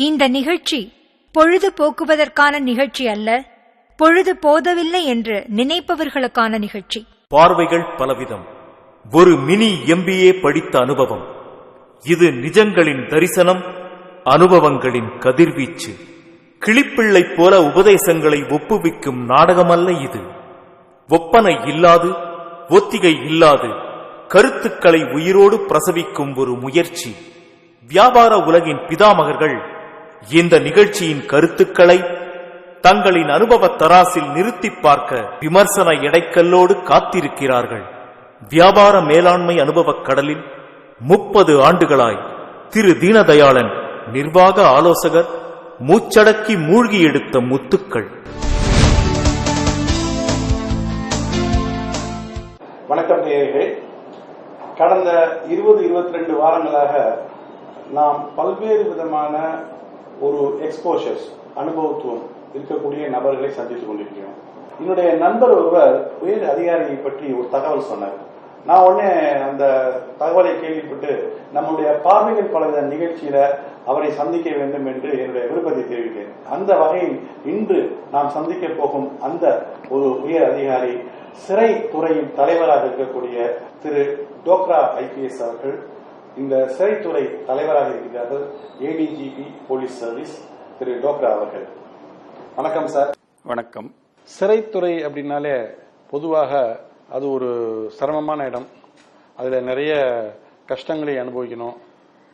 இந்த நிகழ்ச்சி பொழுது போக்குவதற்கான நிகழ்ச்சி அல்ல, பொழுது போதவில்லை என்று நினைப்பவர்களுக்கான நிகழ்ச்சி. பார்வைகள் பலவிதம், ஒரு மினி MBA படித்த அனுபவம். இது நிஜங்களின் தரிசனம், அனுபவங்களின் கதிர்வீச்சு. கிளிப்பிள்ளை போல உபதேசங்களை ஒப்புவிக்கும் நாடகமல்ல இது. ஒப்பனை இல்லாது, ஒத்திகை இல்லாது கருத்துக்களை உயிரோடு பிரசவிக்கும் ஒரு முயற்சி. வியாபார உலகின் பிதாமகர்கள் இந்த நிகழ்ச்சியின் கருத்துக்களை தங்களின் அனுபவ தராசில் நிறுத்தி பார்க்க விமர்சன எடைக்கல்லோடு காத்திருக்கிறார்கள். வியாபார மேலாண்மை அனுபவக் கடலில் 30 ஆண்டுகளாய் திரு தீனதயாளன் நிர்வாக ஆலோசகர் மூச்சடக்கி மூழ்கி எடுத்த முத்துக்கள். வணக்கம் நேயர்களே. கடந்த 20-22 வாரங்களாக நாம் பல்வேறு விதமான ஒரு எக்ஸ்போஷர்ஸ், அனுபவத்துவம் இருக்கக்கூடிய நபர்களை சந்தித்துக் கொண்டிருக்கிறோம். என்னுடைய நண்பர் ஒருவர் உயர் அதிகாரியை பற்றி ஒரு தகவல் சொன்னார். நான் உடனே அந்த தகவலை கேள்விப்பட்டு நம்முடைய பார்வைகள் பல நிகழ்ச்சியில அவரை சந்திக்க வேண்டும் என்று என்னுடைய விருப்பத்தை தெரிவித்தேன். அந்த வகையில் இன்று நாம் சந்திக்க போகும் அந்த ஒரு உயர் அதிகாரி சிறை துறையின் தலைவராக இருக்கக்கூடிய திரு டோக்ரா IPS அவர்கள். இந்த சிறைத்துறை தலைவராக இருக்கிறார்கள் ADGP போலீஸ் சர்வீஸ் திரு டோக்ரா அவர்கள். வணக்கம் சார். வணக்கம். சிறைத்துறை அப்படின்னாலே பொதுவாக அது ஒரு சிரமமான இடம், அதில் நிறைய கஷ்டங்களை அனுபவிக்கணும்,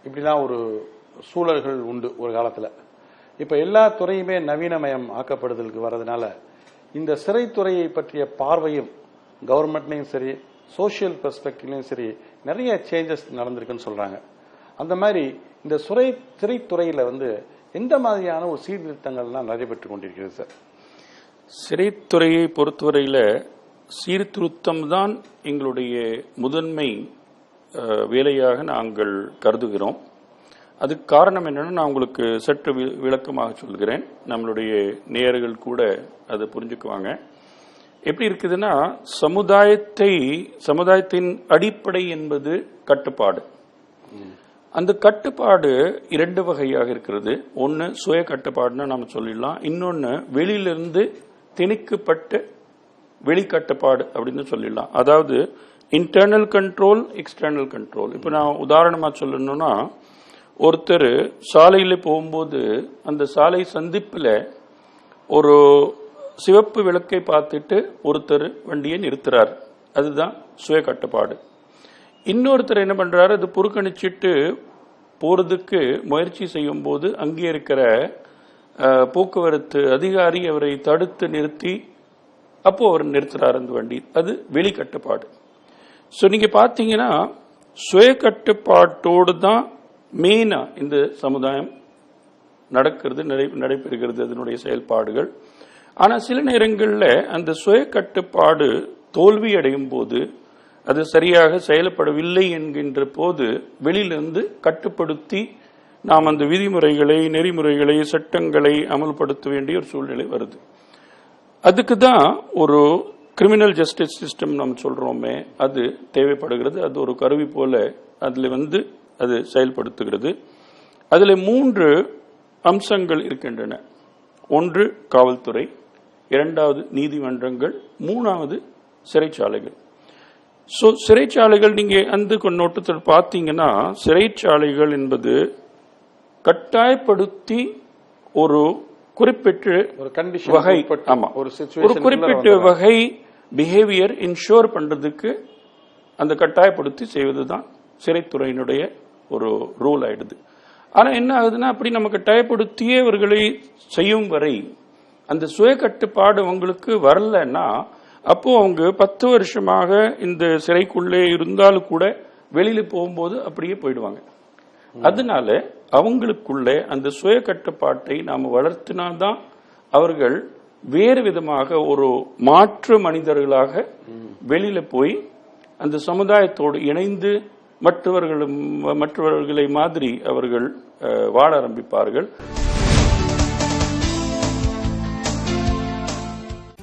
இப்படிலாம் ஒரு சூழல்கள் உண்டு ஒரு காலத்தில். இப்போ எல்லா துறையுமே நவீனமயம் ஆக்கப்படுதலுக்கு வர்றதுனால இந்த சிறைத்துறையை பற்றிய பார்வையும் கவர்மெண்ட்லையும் சரி, சோசியல் பெர்ஸ்பெக்டிவ்லையும் சரி நிறைய சேஞ்சஸ் நடந்திருக்குன்னு சொல்றாங்க. அந்த மாதிரி இந்த சிறைத்துறையில எந்த மாதிரியான ஒரு சீர்திருத்தங்கள்லாம் நடைபெற்று கொண்டிருக்கிறது சார்? சிறைத்துறையை பொறுத்தவரையில் சீர்திருத்தம் தான் எங்களுடைய முதன்மை வேலையாக நாங்கள் கருதுகிறோம். அதுக்கு காரணம் என்னன்னா, நான் உங்களுக்கு சற்று விளக்கமாக சொல்கிறேன், நம்மளுடைய நேயர்கள் கூட அதை புரிஞ்சுக்குவாங்க. எப்படி இருக்குதுன்னா, சமுதாயத்தின் அடிப்படை என்பது கட்டுப்பாடு. அந்த கட்டுப்பாடு 2 வகையாக இருக்கிறது. ஒன்று சுய கட்டுப்பாடுன்னு நாம் சொல்லிடலாம், இன்னொன்று வெளியிலிருந்து திணிக்கப்பட்ட வெளிக்கட்டுப்பாடு அப்படின்னு சொல்லிடலாம். அதாவது இன்டர்னல் கண்ட்ரோல், எக்ஸ்டர்னல் கண்ட்ரோல். இப்போ நான் உதாரணமாக சொல்லணும்னா, ஒருத்தர் சாலையில் போகும்போது அந்த சாலை சந்திப்பில் ஒரு சிவப்பு விளக்கை பார்த்துட்டு ஒருத்தர் வண்டியை நிறுத்துறார், அதுதான் சுய கட்டுப்பாடு. இன்னொருத்தர் என்ன பண்றாரு, அது புறக்கணிச்சிட்டு போறதுக்கு முயற்சி செய்யும் போது அங்கே இருக்கிற போக்குவரத்து அதிகாரி அவரை தடுத்து நிறுத்தி அப்போ அவர் நிறுத்துறாரு அந்த வண்டி, அது வெளிக்கட்டுப்பாடு. ஸோ நீங்க பார்த்தீங்கன்னா சுய கட்டுப்பாட்டோடு தான் மெயினா இந்த சமுதாயம் நடக்கிறது, நடைபெறுகிறது அதனுடைய செயல்பாடுகள். ஆனால் சில நேரங்களில் அந்த சுய கட்டுப்பாடு தோல்வி அடையும் போது, அது சரியாக செயல்படவில்லை என்கின்ற போது வெளியிலிருந்து கட்டுப்படுத்தி நாம் அந்த விதிமுறைகளை, நெறிமுறைகளை, சட்டங்களை அமல்படுத்த வேண்டிய ஒரு சூழ்நிலை வருது. அதுக்கு தான் ஒரு கிரிமினல் ஜஸ்டிஸ் சிஸ்டம் நாம் சொல்றோமே, அது தேவைப்படுகிறது. அது ஒரு கருவி போல அதில் அது செயல்படுத்துகிறது. அதில் 3 அம்சங்கள் இருக்கின்றன. ஒன்று காவல்துறை, 2வது நீதிமன்றங்கள், 3வது சிறைச்சாலைகள். ஸோ சிறைச்சாலைகள் நீங்க அந்த கண்ணோட்டத்தில் பார்த்தீங்கன்னா, சிறைச்சாலைகள் என்பது கட்டாயப்படுத்தி ஒரு குறிப்பிட்ட ஒரு கண்டிஷன் வகை, ஆமா, ஒரு குறிப்பிட்ட வகை பிஹேவியர் இன்ஷோர் பண்றதுக்கு அந்த கட்டாயப்படுத்தி செய்வதுதான் சிறைத்துறையினுடைய ஒரு ரூல் ஆயிடுது. ஆனா என்ன ஆகுதுன்னா, அப்படி நம்ம கட்டாயப்படுத்தியே அவர்களை செய்யும் வரை அந்த சுய கட்டுப்பாடு அவங்களுக்கு வரலன்னா, அப்போ அவங்க 10 வருஷமாக இந்த சிறைக்குள்ளே இருந்தாலும் கூட வெளியில போகும்போது அப்படியே போயிடுவாங்க. அதனால அவங்களுக்குள்ளே அந்த சுய கட்டுப்பாட்டை நாம வளர்த்தினால்தான் அவர்கள் வேறு விதமாக ஒரு மாற்று மனிதர்களாக வெளியில போய் அந்த சமுதாயத்தோடு இணைந்து மற்றவர்களை மாதிரி அவர்கள் வாழ ஆரம்பிப்பார்கள்.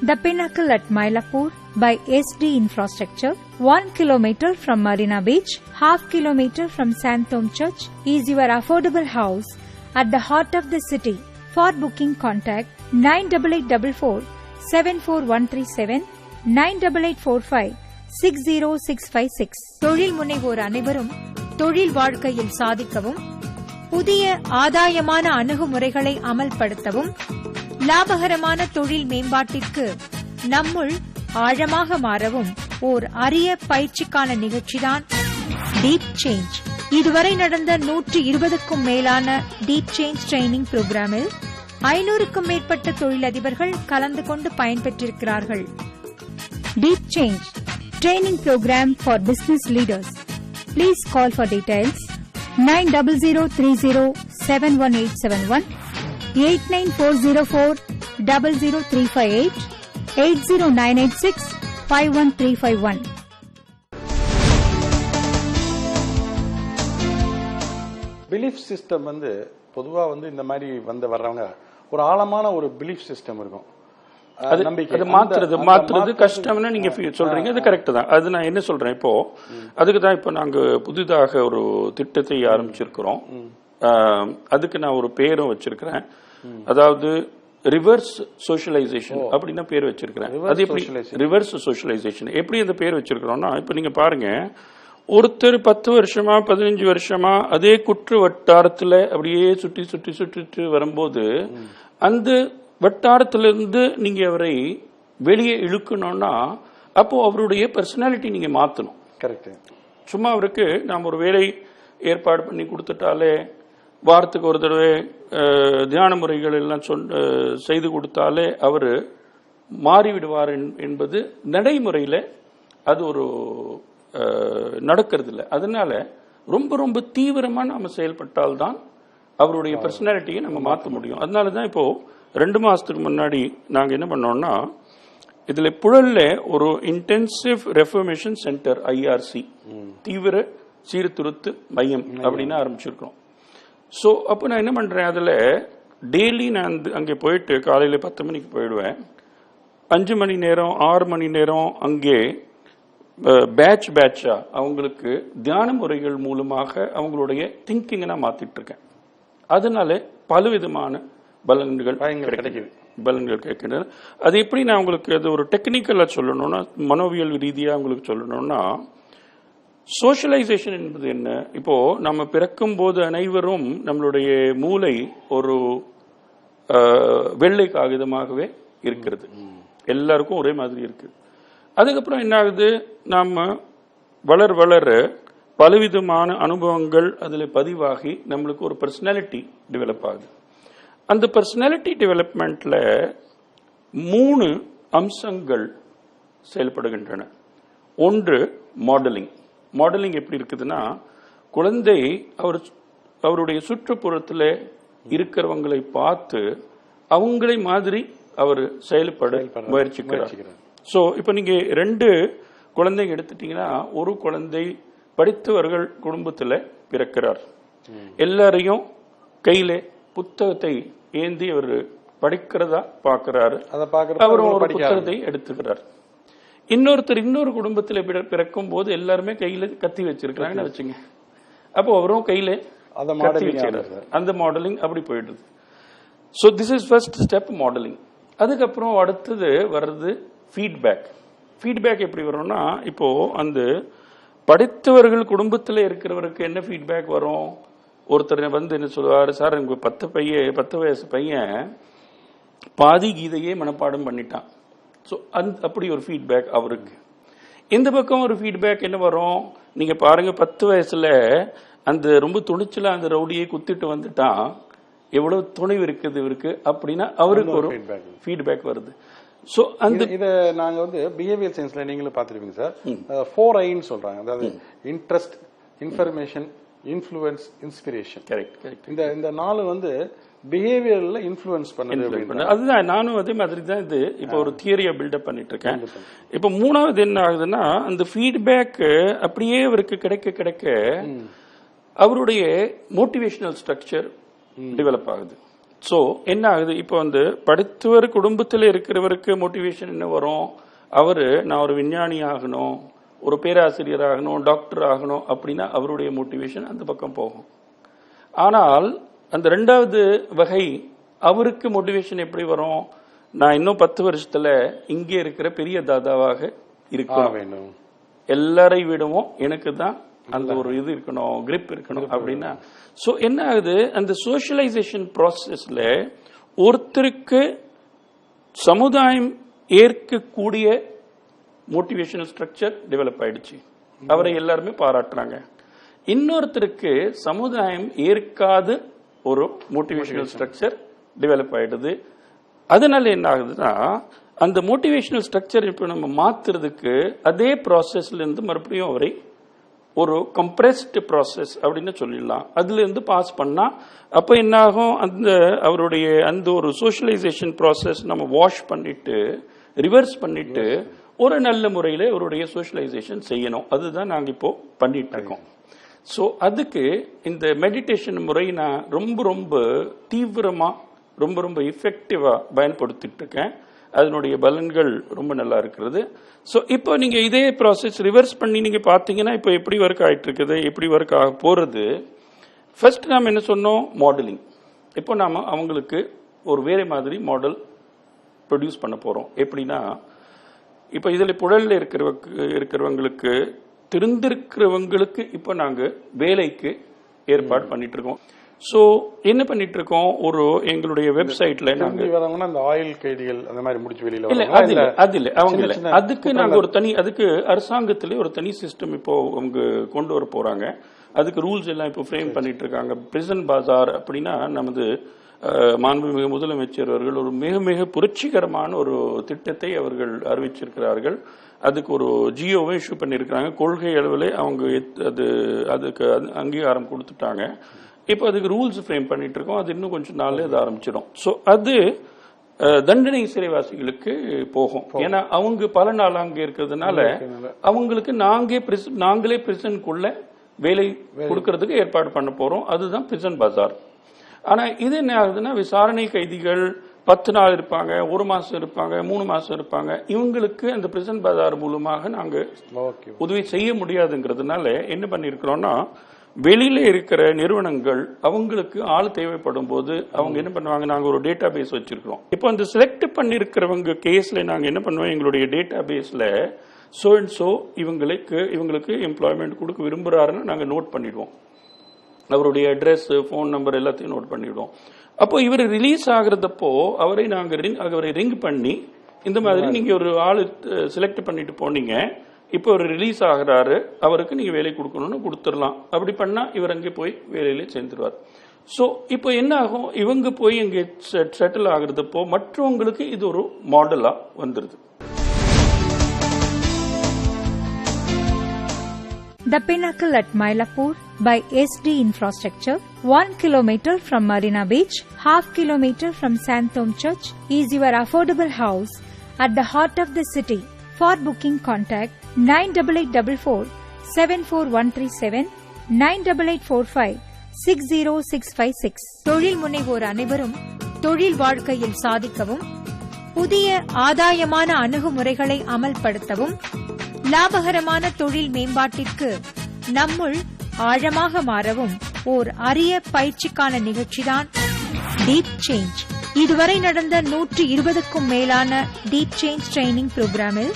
The Pinnacle at Mylapore by SD Infrastructure, 1 kilometer from Marina Beach, half kilometer from Santom Church, is your affordable house at the heart of the city. For booking, contact 9884474137, 9884560656. தொழில் முனைவோர் அனைவரும் தொழில் வாழ்க்கையில் சாதிக்கவும், புதிய ஆதாயமான அணுகுமுறைகளை அமல்படுத்தவும், லாபகரமான தொழில் மேம்பாட்டிற்கு நம்முள் ஆழமாக மாறவும் ஓர் அரிய பயிற்சிக்கான நிகழ்ச்சிதான் டீப் சேஞ்ச். இதுவரை நடந்த 120க்கும் மேலான டீப் சேஞ்ச் ட்ரைனிங் புரோகிராமில் 500க்கும் மேற்பட்ட தொழிலதிபர்கள் கலந்து கொண்டு பயன்பெற்றிருக்கிறார்கள். Deep change training programme for business leaders. Please call for details 9030071871, 8940400358, 809865131. Belief system பொதுவா இந்த மாதிரி வர்றவங்க ஒரு ஆழமான ஒரு பிலீஃப் சிஸ்டம் இருக்கும். அது மாத்துறது கஷ்டம்னு நீங்க சொல்றீங்க. அது கரெக்ட் தான். அது நான் என்ன சொல்றேன், இப்போ அதுக்கு தான் இப்போ நாங்க புதிதாக ஒரு திட்டத்தை ஆரம்பிச்சிருக்கிறோம். அதுக்கு நான் ஒரு பேரும் வச்சிருக்கிறேன். அதாவது ரிவர்ஸ் சோஷியலைசேஷன் அப்படின்னு பேர் வச்சிருக்கிறேன். அது எப்படி ரிவர்ஸ் சோஷியலைசேஷன் எப்படி அந்த பேர் வச்சிருக்கிறோம்னா, இப்ப நீங்க பாருங்க, ஒருத்தர் 10 வருஷமா 15 வருஷமா அதே குற்ற வட்டாரத்துல அப்படியே சுற்றி வரும்போது அந்த வட்டாரத்திலிருந்து நீங்க அவரை வெளியே இழுக்கணும்னா அப்போ அவருடைய பர்சனாலிட்டி நீங்க மாத்தணும். கரெக்ட். சும்மா அவருக்கு நாம் ஒரு வேலை ஏற்பாடு பண்ணி கொடுத்துட்டாலே, வாரத்துக்கு ஒரு தடவை தியான முறைகள் எல்லாம் செய்து கொடுத்தாலே அவர் மாறிவிடுவார் என்பது நடைமுறையில் அது ஒரு நடக்கிறது இல்லை. அதனால ரொம்ப ரொம்ப தீவிரமாக நாம செயல்பட்டால்தான் அவருடைய பர்சனாலிட்டியை நம்ம மாற்ற முடியும். அதனால தான் இப்போ 2 மாசத்துக்கு முன்னாடி நாங்க என்ன பண்ணோம்னா, இதுல புழல்ல ஒரு இன்டென்சிவ் ரெஃபர்மேஷன் சென்டர் IRC, தீவிர சீர்திருத்த மையம் அப்படின்னு ஆரம்பிச்சிருக்கோம். ஸோ அப்போ நான் என்ன பண்றேன், அதுல டெய்லி நான் அங்கே போயிட்டு காலையில 10 மணிக்கு போயிடுவேன். 5 மணி நேரம் 6 மணி நேரம் அங்கே பேட்சா அவங்களுக்கு தியான முறைகள் மூலமாக அவங்களுடைய திங்கிங்கை நான் மாத்திட்டு இருக்கேன். அதனால பலவிதமான பலன்கள் கிடைக்கின்றன. அது எப்படி நான் உங்களுக்கு அது ஒரு டெக்னிக்கலா சொல்லணும்னா, மனோவியல் ரீதியா உங்களுக்கு சொல்லணும்னா, சோஷியலைசேஷன் என்பது என்ன? இப்போ நம்ம பிறக்கும் போது அனைவரும் நம்மளுடைய மூளை ஒரு வெள்ளை காகிதமாகவே இருக்கிறது, எல்லாருக்கும் ஒரே மாதிரி இருக்கு. அதுக்கப்புறம் என்ன ஆகுது, நாம வளர பலவிதமான அனுபவங்கள் அதுல பதிவாகி நம்மளுக்கு ஒரு பர்சனாலிட்டி டெவலப் ஆகுது. அந்த பர்சனாலிட்டி டெவலப்மெண்ட்ல 3 அம்சங்கள் செயல்படுகின்றன. ஒன்று மாடலிங். மாடலிங் எப்படி இருக்குதுன்னா, குழந்தை அவருடைய சுற்றுப்புறத்தில் இருக்கிறவங்களை பார்த்து அவங்களை மாதிரி அவர் செயல்பட முயற்சிக்கிறார். ஸோ இப்போ நீங்க 2 குழந்தைங்க எடுத்துட்டீங்கன்னா, ஒரு குழந்தை படித்தவர்கள் குடும்பத்தில் பிறக்கிறார், எல்லாரையும் கையில புத்தகத்தை ஏந்தி அவர் படிக்கிறதா பார்க்கிறாரு, அவரும் ஒரு புத்தகத்தை எடுத்துக்கிறார். இன்னொரு குடும்பத்தில் பிறக்கும் போது எல்லாருமே கையில கத்தி வச்சிருக்கிறாங்கன்னு வச்சுங்க, அப்போ அவரும் கையில கத்தி வச்சிருக்காரு. அந்த மாடலிங் அப்படி போயிடுது. So this is first step, modelling. அதுக்கப்புறம் அடுத்தது வர்றது ஃபீட்பேக். ஃபீட்பேக் எப்படி வரும்னா, இப்போ அந்த படித்தவர்கள் குடும்பத்தில் இருக்கிறவருக்கு என்ன ஃபீட்பேக் வரும், ஒருத்தர் என்ன சொல்லுவார், சார் எனக்கு 10 வயசு பையன் பாதி கீதையே மனப்பாடம் பண்ணிட்டான். ஸோ அப்படி ஒரு ஃபீட்பேக் அவருக்கு. இந்த பக்கம் ஒரு ஃபீட்பேக் என்ன வரும், நீங்க பாருங்க, 10 வயசுல அந்த ரொம்ப துணிச்சல அந்த ரவுடியை குத்திட்டு வந்துட்டான், எவ்வளவு துணிவு இருக்குது இவருக்கு அப்படின்னா அவருக்கு ஒரு ஃபீட்பேக் வருது. ஸோ அந்த இதை நாங்க பிஹேவியர் சயின்ஸ்ல நீங்களும் பார்த்துருப்பீங்க சார், 4Iன்னு சொல்றாங்க. அதாவது interest, information, influence, inspiration. Correct. இந்த 4 பிஹேவியர்ல இன்ஃப்ளூயன்ஸ் பண்ணுது. அதுதான் நானும் அதே மாதிரி தான் இது இப்போ ஒரு தியரியா பில்டப் பண்ணிட்டு இருக்கேன். இப்போ 3வது என்ன ஆகுதுன்னா, அந்த ஃபீட்பேக் அப்படியே அவருக்கு கிடைக்க அவருடைய மோட்டிவேஷனல் ஸ்ட்ரக்சர் டெவலப் ஆகுது. ஸோ என்ன ஆகுது, இப்போ படித்தவர் குடும்பத்தில் இருக்கிறவருக்கு மோட்டிவேஷன் என்ன வரும், நான் ஒரு விஞ்ஞானி ஆகணும், ஒரு பேராசிரியர் ஆகணும், டாக்டர் ஆகணும் அப்படின்னா அவருடைய மோட்டிவேஷன் அந்த பக்கம் போகும். ஆனால் அந்த ரெண்டாவது வகை அவருக்கு மோட்டிவேஷன் எப்படி வரும்? நான் இன்னும் 10 வருஷத்துல இங்கே இருக்கிற பெரிய தாதாவாக இருக்கணும், எல்லாரை விடவும் எனக்கு தான் அந்த ஒரு இது இருக்கணும், கிரிப் இருக்கணும் அப்படின்னா. சோ என்ன ஆகுது, அந்த சோஷியலைசேஷன் ப்ராசஸ்ல ஒருத்தருக்கு சமுதாயம் ஏற்கக்கூடிய மோட்டிவேஷனல் ஸ்ட்ரக்சர் டெவலப் ஆயிடுச்சு, அவரை எல்லாருமே பாராட்டுறாங்க. இன்னொருத்தருக்கு சமுதாயம் ஏற்காத ஒரு மோட்டிவேஷனல் ஸ்ட்ரக்சர் டெவலப் ஆயிடுது. அதனால என்ன ஆகுதுன்னா, அந்த மோட்டிவேஷனல் ஸ்ட்ரக்சர் இப்ப நம்ம மாத்துறதுக்கு அதே ப்ராசஸ்ல இருந்து மறுபடியும் அவரை ஒரு கம்ப்ரெஸ்ட் ப்ராசஸ் அப்படின்னு சொல்லிடலாம், அதுல இருந்து பாஸ் பண்ணா அப்ப என்ன ஆகும், அந்த அவருடைய அந்த ஒரு சோஷியலைசேஷன் ப்ராசஸ் நம்ம வாஷ் பண்ணிட்டு ரிவர்ஸ் பண்ணிட்டு ஒரு நல்ல முறையில அவருடைய சோஷியலைசேஷன் செய்யணும். அதுதான் நாங்க இப்போ பண்ணிட்டு இருக்கோம். ஸோ அதுக்கு இந்த மெடிடேஷன் முறை நான் ரொம்ப ரொம்ப தீவிரமா ரொம்ப ரொம்ப எஃபெக்டிவா பயன்படுத்திட்டு இருக்கேன். அதனுடைய பலன்கள் ரொம்ப நல்லா இருக்கிறது. ஸோ இப்போ நீங்க இதே ப்ராசஸ் ரிவர்ஸ் பண்ணி நீங்க பாத்தீங்கன்னா இப்போ எப்படி ஒர்க் ஆயிட்டு இருக்குது, எப்படி ஒர்க் ஆக போறது. ஃபர்ஸ்ட் நாம என்ன சொன்னோம், மாடலிங். இப்போ நாம அவங்களுக்கு ஒரு வேற மாதிரி மாடல் ப்ரொடியூஸ் பண்ண போறோம். எப்படின்னா, இப்போ இதுல புழல்ல இருக்கிறவங்களுக்கு தெரிந்திருக்கிறவங்களுக்கு இப்போ நாங்க வேலைக்கு ஏற்பாடு பண்ணிட்டு இருக்கோம். சோ என்ன பண்ணிட்டு இருக்கோம், ஒரு எங்களுடைய வெப்சைட்ல நாங்க அந்த ஆயில் கைதிகள் அந்த மாதிரி முடிச்சு வெளியில இல்ல அது இல்ல அவங்க இல்ல, அதுக்கு நாங்க ஒரு தனி, அதுக்கு அரசாங்கத்திலே ஒரு தனி சிஸ்டம் இப்போ அவங்க கொண்டு வர போறாங்க. அதுக்கு ரூல்ஸ் எல்லாம் இப்போ ஃப்ரேம் பண்ணிட்டு இருக்காங்க. பிரிசன் பஜார் அப்படின்னா நமது மாண்புமிகு முதலமைச்சர் அவர்கள் ஒரு மிக மிக புரட்சிகரமான ஒரு திட்டத்தை அவர்கள் அறிவிச்சிருக்கிறார்கள். அதுக்கு ஒரு ஜியோவை இஷ்யூ பண்ணியிருக்கிறாங்க. கொள்கை அளவில் அவங்க அதுக்கு அங்கீகாரம் கொடுத்துட்டாங்க. இப்போ அதுக்கு ரூல்ஸ் ஃப்ரேம் பண்ணிட்டு இருக்கோம். அது இன்னும் கொஞ்சம் நாள்ல அது ஆரம்பிச்சிடும். ஸோ அது தண்டனை சிறைவாசிகளுக்கு போகும். ஏன்னா அவங்க பல நாள் அங்கே இருக்கிறதுனால அவங்களுக்கு நாங்களே பிரிசனுக்குள்ள வேலை கொடுக்கறதுக்கு ஏற்பாடு பண்ண போறோம். அதுதான் பிரிசன் பஜார். ஆனா இது என்ன ஆகுதுன்னா, விசாரணை கைதிகள் 10 நாள் இருப்பாங்க, 1 மாசம் இருப்பாங்க, 3 மாசம் இருப்பாங்க. இவங்களுக்கு அந்த பிரிசன் பஜார் மூலமாக நாங்க உதவி செய்ய முடியாதுங்கிறதுனால என்ன பண்ணிருக்கிறோம்னா, வெளியில இருக்கிற நிறுவனங்கள் அவங்களுக்கு ஆள் தேவைப்படும் போது அவங்க என்ன பண்ணுவாங்க, நாங்க ஒரு டேட்டா பேஸ் வச்சிருக்கிறோம். இப்போ அந்த செலக்ட் பண்ணிருக்கிறவங்க கேஸ்ல நாங்க என்ன பண்ணுவோம், எங்களுடைய டேட்டா பேஸ்ல சோ அண்ட் சோ இவங்களுக்கு எம்ப்ளாய்மெண்ட் கொடுக்க விரும்புறாருன்னு நாங்க நோட் பண்ணிடுவோம். அவருடைய அட்ரஸ், போன் நம்பர் எல்லாத்தையும் நோட் பண்ணிடுவோம். அப்போ இவர் ரிலீஸ் ஆகுறதப்போ அவரை ரிங் பண்ணி, இந்த மாதிரி நீங்க ஒரு ஆளு செலக்ட் பண்ணிட்டு போனீங்க, இப்போ அவர் ரிலீஸ் ஆகிறாரு, அவருக்கு நீங்க வேலை கொடுக்கணும்னு கொடுத்துடலாம். அப்படி பண்ணா இவர் அங்கே போய் வேலையில சேர்ந்துருவார். ஸோ இப்போ என்ன ஆகும், இவங்க போய் அங்கே செட்டில் ஆகுறதப்போ மற்றவங்களுக்கு இது ஒரு மாடலா வந்துருது. The Pinnacle at Mylapore by SD Infrastructure, 1 kilometer from Marina Beach, half kilometer from Santom Church, is your affordable house at the heart of the city. For booking, contact 98844 74137 98845 60656. தொழில் முனைவோர் அனைவரும் தொழில் வாழ்க்கையில் சாதிக்கவும், புதிய ஆதாயமான அணுகுமுறைகளை அமல்படுத்தவும், லாபகரமான தொழில் மேம்பாட்டிற்கு நம்முள் ஆழமாக மாறவும் ஓர் அரிய பயிற்சிக்கான நிகழ்ச்சிதான் டீப் சேஞ்ச். இதுவரை நடந்த 120க்கும் மேலான டீப் சேஞ்ச் ட்ரைனிங் புரோகிராமில்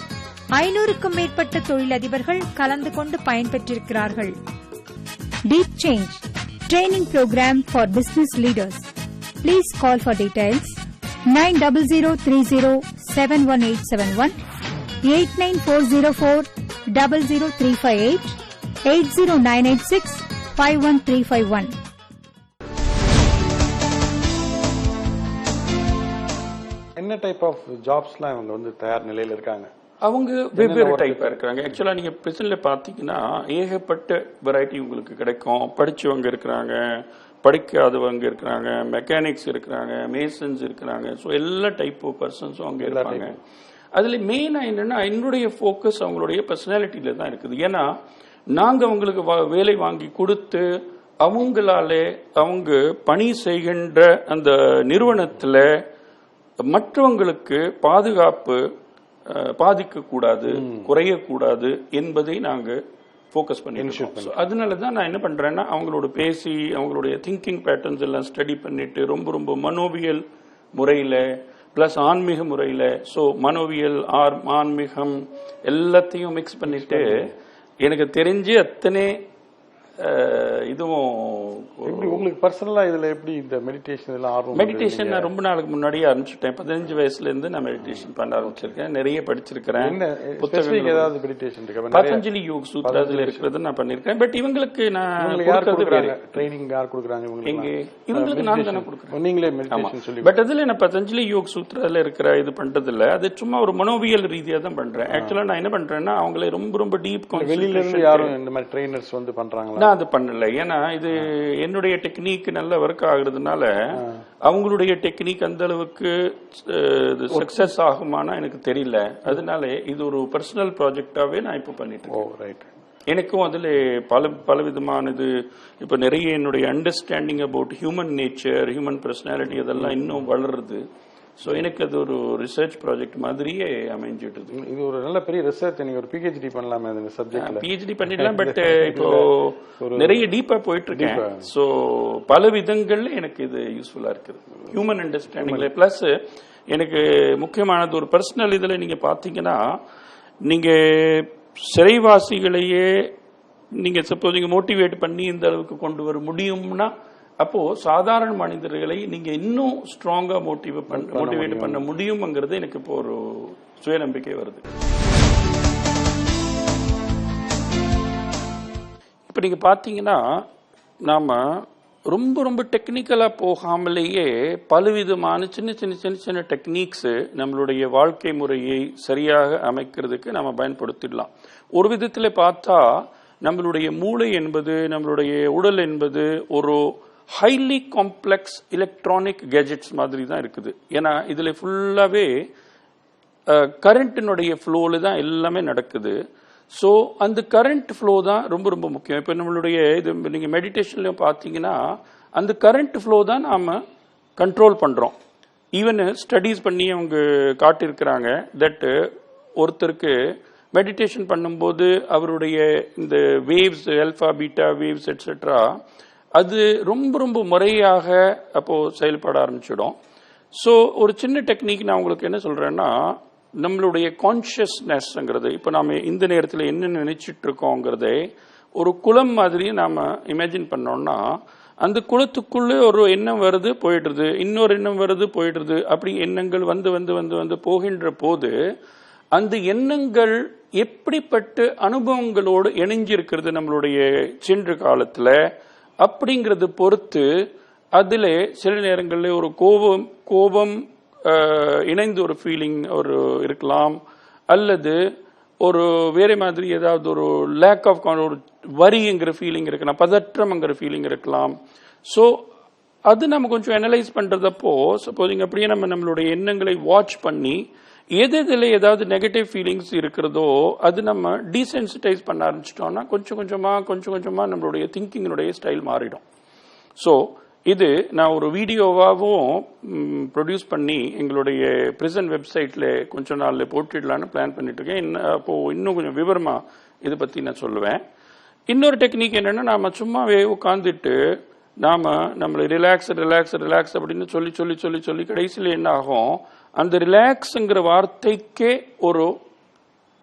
500க்கும் மேற்பட்ட தொழிலதிபர்கள் கலந்து கொண்டு பயன்பெற்றிருக்கிறார்கள். Deep change training programme for business leaders. Please call for details 9003071871 8940400358 80986 என்ன டைப் ஆஃப் ஜாப்ஸ்லாம் அவங்க வந்து தயார் நிலையில் இருக்காங்க? அவங்க வெவ்வேறு டைப்பா இருக்காங்க. ஆக்சுவலா நீங்க பிரசன்ட்ல பாத்தீங்கன்னா ஏகப்பட்ட வெரைட்டி உங்களுக்கு கிடைக்கும். படிச்சவங்க இருக்கிறாங்க, படிக்காதவங்க இருக்கிறாங்க, மெக்கானிக்ஸ் இருக்கிறாங்க, மேசன்ஸ் இருக்கிறாங்க. ஸோ எல்லா டைப் ஆஃப் பர்சன்ஸும் அங்கே இருப்பாங்க. அதுல மெயினா என்னன்னா, என்னுடைய ஃபோக்கஸ் அவங்களுடைய பர்சனாலிட்டியில தான் இருக்குது. ஏன்னா நாங்க அவங்களுக்கு வேலை வாங்கி கொடுத்து அவங்களாலே அவங்க பணி செய்கின்ற அந்த நிறுவனத்துல மற்றவங்களுக்கு பாதுகாப்பு பாதிக்கக்கூடாது, குறையக்கூடாது என்பதை நாங்க ஃபோக்கஸ் பண்ணிட்டு அதனால தான் நான் என்ன பண்றேன்னா அவங்களோட பேசி அவங்களுடைய திங்கிங் பேட்டர்ன்ஸ் எல்லாம் ஸ்டடி பண்ணிட்டு ரொம்ப ரொம்ப மனோவியல் முறையில பிளஸ் ஆன்மீக முறையில ஸோ மனோவியல் ஆன்மீகம் எல்லாத்தையும் மிக்ஸ் பண்ணிட்டு எனக்கு தெரிஞ்சு அத்தனை இதுவும் உங்களுக்கு பர்சனலா இதுல எப்படி இந்த மெடிடேஷன் எல்லாம் ஆர்வம்? மெடிடேஷன் நான் ரொம்ப நாளுக்கு முன்னாடியே ஆரம்பிச்சுட்டேன். 15 வயசுல இருந்து நான் மெடிடேஷன் பண்ண ஆரம்பிச்சிருக்கேன். நிறைய படிச்சிருக்கிறேன். புத்தகங்கள் ஏதாவது மெடிடேஷன் இருக்கு? பதஞ்சலி யோக சூத்ராஸ்ல இருக்கிறது நான் பண்ணிருக்கேன். பட் இவங்களுக்கு நான் ட்ரைனிங் யார் கொடுக்குறாங்க? இவங்களுக்கு நான் தானே கொடுக்குறேன். நீங்களே மெடிடேஷன் சொல்லி. பட் அதுல நான் பதஞ்சலி யோக சூத்ரால இருக்கிற இது பண்றது இல்ல. அது சும்மா ஒரு மனோவியல் ரீதியா தான் பண்றேன். ஆக்சுவலா நான் என்ன பண்றேன்னா அவங்களை ரொம்ப ரொம்ப டீப் வெளியில இருந்து யாரும் இந்த மாதிரி ட்ரைனர்ஸ் வந்து பண்றாங்களா? அது பண்ணல. ஏன்னா இது என்னுடைய டெக்னிக் நல்ல ஒர்க் ஆகுறதுனால அவங்களுடைய டெக்னிக் அந்த அளவுக்கு சக்சஸ் ஆகுமானா எனக்கு தெரியல. அதனால இது ஒரு பர்சனல் ப்ராஜெக்டாவே நான் இப்ப பண்ணிட்டு இருக்கேன். எனக்கும் அதுல பல விதமானது இப்ப நிறைய என்னுடைய understanding about human nature, human personality அதெல்லாம் இன்னும் வளருது. ஸோ எனக்கு அது ஒரு ரிசர்ச் ப்ராஜெக்ட் மாதிரியே அமைஞ்சிட்டு. இது ஒரு நல்ல பெரிய ரிசர்ச். நீங்க ஒரு PhD பண்ணலாமே இந்த சப்ஜெக்ட்ல? PhD பண்ணிடலாம். பட் இப்போ நிறைய டீப்பா போயிட்டு இருக்கேன். ஸோ பல விதங்கள்ல எனக்கு இது யூஸ்ஃபுல்லா இருக்குது ஹியூமன் அண்டர்ஸ்டாண்டிங்ல. பிளஸ் எனக்கு முக்கியமானது ஒரு பர்சனல் இதுல நீங்க பாத்தீங்கன்னா நீங்க சிறைவாசிகளையே நீங்க சப்போஸ் நீங்க மோட்டிவேட் பண்ணி இந்த அளவுக்கு கொண்டு வர முடியும்னா அப்போ சாதாரண மனிதர்களை நீங்க இன்னும் ஸ்ட்ராங்கா மோட்டிவேட் பண்ண முடியும்ங்கிறது எனக்கு இப்போ ஒரு சுயநம்பிக்கை வருது. இப்ப நீங்க பாத்தீங்கன்னா நாம ரொம்ப ரொம்ப டெக்னிக்கலா போகாமலேயே பலவிதமான சின்ன சின்ன சின்ன சின்ன டெக்னிக்ஸ் நம்மளுடைய வாழ்க்கை முறையை சரியாக அமைக்கிறதுக்கு நம்ம பயன்படுத்திடலாம். ஒரு விதத்துல பார்த்தா நம்மளுடைய மூளை என்பது நம்மளுடைய உடல் என்பது ஒரு ஹைலி காம்ப்ளெக்ஸ் எலக்ட்ரானிக் கேஜெட்ஸ் மாதிரி தான் இருக்குது. ஏன்னா இதுல ஃபுல்லாவே கரண்டினுடைய ஃப்ளோல தான் எல்லாமே நடக்குது. ஸோ அந்த கரண்ட் ஃப்ளோ தான் ரொம்ப ரொம்ப முக்கியம். இப்போ நம்மளுடைய இது நீங்க மெடிடேஷன்லயும் பார்த்தீங்கன்னா அந்த கரண்ட் ஃப்ளோ தான் நாம கண்ட்ரோல் பண்றோம். ஈவன் ஸ்டடீஸ் பண்ணி அவங்க காட்டியிருக்கிறாங்க தட் ஒருத்தருக்கு மெடிடேஷன் பண்ணும்போது அவருடைய இந்த waves alpha beta waves etcetera அது ரொம்ப ரொம்ப முறையாக அப்போ செயல்பட ஆரம்பிச்சிடும். ஸோ ஒரு சின்ன டெக்னிக் நான் உங்களுக்கு என்ன சொல்றேன்னா நம்மளுடைய கான்சியஸ்னஸ்ங்கிறது இப்போ நாம இந்த நேரத்தில் என்ன நினைச்சிட்டு இருக்கோங்கிறதை ஒரு குளம் மாதிரி நாம இமேஜின் பண்ணோம்னா அந்த குளத்துக்குள்ளே ஒரு எண்ணம் வருது போயிடுறது, இன்னொரு எண்ணம் வருது போயிடுறது, அப்படி எண்ணங்கள் வந்து வந்து வந்து வந்து போகின்ற போது அந்த எண்ணங்கள் எப்படிப்பட்ட அனுபவங்களோடு இணைஞ்சிருக்கிறது நம்மளுடைய சென்ற காலத்துல அப்படிங்கிறது பொறுத்து அதுல சில நேரங்களில் ஒரு கோபம் இணைந்து ஒரு ஃபீலிங் ஒரு இருக்கலாம், அல்லது ஒரு வேற மாதிரி ஏதாவது ஒரு லேக் ஆஃப் ஒரு வரிங்கிற ஃபீலிங் இருக்கலாம், பதற்றம்ங்கிற ஃபீலிங் இருக்கலாம். ஸோ அது நம்ம கொஞ்சம் அனலைஸ் பண்றதப்போ சப்போஸ் அப்படியே நம்மளுடைய எண்ணங்களை வாட்ச் பண்ணி எதில் ஏதாவது நெகட்டிவ் ஃபீலிங்ஸ் இருக்கிறதோ அது நம்ம டீசென்சிட்டைஸ் பண்ண ஆரம்பிச்சிட்டோம்னா கொஞ்சம் கொஞ்சமா நம்மளுடைய திங்கிங்கினுடைய ஸ்டைல் மாறிடும். ஸோ இது நான் ஒரு வீடியோவாகவும் ப்ரொடியூஸ் பண்ணி எங்களுடைய பிரிசன் வெப்சைட்ல கொஞ்ச நாள்ல போட்டுடலான்னு பிளான் பண்ணிட்டு இருக்கேன். அப்போ இன்னும் கொஞ்சம் விவரமா இதை பத்தி நான் சொல்லுவேன். இன்னொரு டெக்னிக் என்னன்னா நாம சும்மாவே உட்காந்துட்டு நம்மளை ரிலாக்ஸ் அப்படின்னு சொல்லி கடைசியில் என்ன ஆகும் அந்த ரிலாக்ஸ்ங்கிற வார்த்தைக்கே ஒரு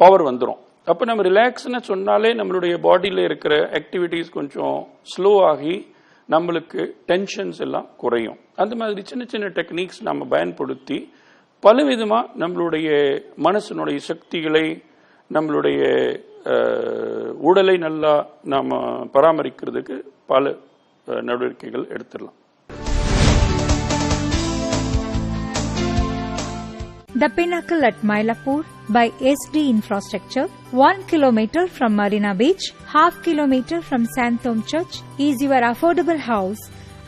பவர் வந்துடும். அப்போ நம்ம ரிலாக்ஸ்ன்னு சொன்னாலே நம்மளுடைய பாடியில் இருக்கிற ஆக்டிவிட்டிஸ் கொஞ்சம் ஸ்லோ ஆகி நம்மளுக்கு டென்ஷன்ஸ் எல்லாம் குறையும். அந்த மாதிரி சின்ன சின்ன டெக்னிக்ஸ் நம்ம பயன்படுத்தி பலவிதமாக நம்மளுடைய மனசினுடைய சக்திகளை நம்மளுடைய உடலை நல்லா நாம் பராமரிக்கிறதுக்கு பல நடவடிக்கைகள் எடுத்துடலாம். The Pinnacle at Mylapore by SD Infrastructure, 1 kilometer from Marina Beach, half kilometer from Santhom Church, is your affordable house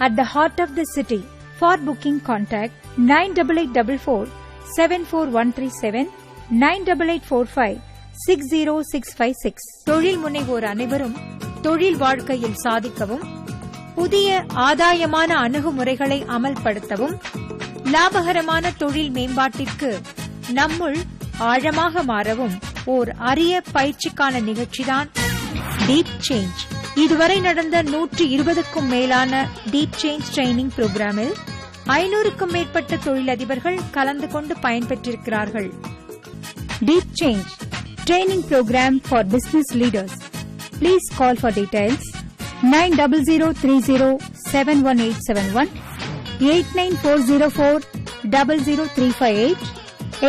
at the heart of the city. For booking, contact 98844 74137 98845 60656. தொழில் முனைவோர் அனைவரும் தொழில் வாழ்க்கையில் சாதிக்கவும் புதிய ஆதாயமான அணுகுமுறைகளை அமல்படுத்தவும் லாபகரமான தொழில் மேம்பாட்டிற்கு நம்முள் ஆழமாக மாறவும் ஓர் அரிய பயிற்சிக்கான நிகழ்ச்சிதான் டீப் சேஞ்ச். இதுவரை நடந்த 120க்கும் மேலான டீப் சேஞ்ச் ட்ரைனிங் புரோகிராமில் 500க்கும் மேற்பட்ட தொழிலதிபர்கள் கலந்து கொண்டு பயன்பெற்றிருக்கிறார்கள். Deep change training program for business leaders. Please call for details 9003071871, 8940400358,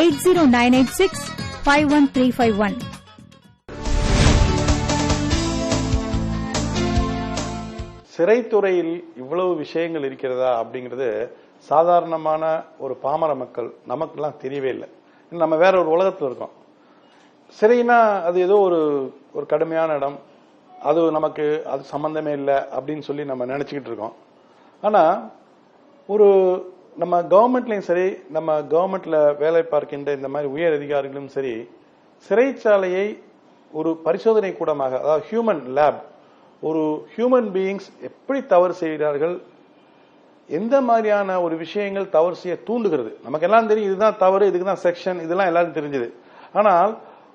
809865131. சிறைத்துறையில் இவ்வளவு விஷயங்கள் இருக்கிறதா அப்படிங்கிறது சாதாரணமான ஒரு பாமர மக்கள் நமக்கெல்லாம் தெரியவே இல்லை. நம்ம வேற ஒரு உலகத்தில் இருக்கோம். சிறைனா அது ஏதோ ஒரு கடுமையான இடம், அது நமக்கு அது சம்பந்தமே இல்லை அப்படின்னு சொல்லி நம்ம நினைச்சுக்கிட்டு இருக்கோம். ஆனா நம்ம கவர்மெண்ட்லயும் சரி, நம்ம கவர்மெண்ட்ல வேலை பார்க்கின்ற இந்த மாதிரி உயர் அதிகாரிகளும் சரி, சிறைச்சாலையை ஒரு பரிசோதனை கூடமாக, அதாவது ஹியூமன் லேப், ஒரு ஹியூமன் பீயிங்ஸ் எப்படி தவறு செய்கிறார்கள், எந்த மாதிரியான ஒரு விஷயங்கள் தவறு செய்ய தூண்டுகிறது. நமக்கு எல்லாம் தெரியும் இதுதான் தவறு, இதுக்கு தான் செக்ஷன், இதெல்லாம் எல்லாரும் தெரிஞ்சது. ஆனால்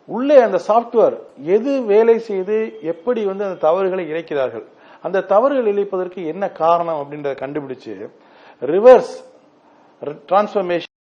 உள்ளே அந்த சாப்ட்வேர் எது வேலை செய்து எப்படி அந்த தவறுகளை இழைக்கிறார்கள், அந்த தவறுகள் இழைப்பதற்கு என்ன காரணம் அப்படின்றத கண்டுபிடிச்சு ரிவர்ஸ் டிரான்ஸ்ஃபர்மேஷன்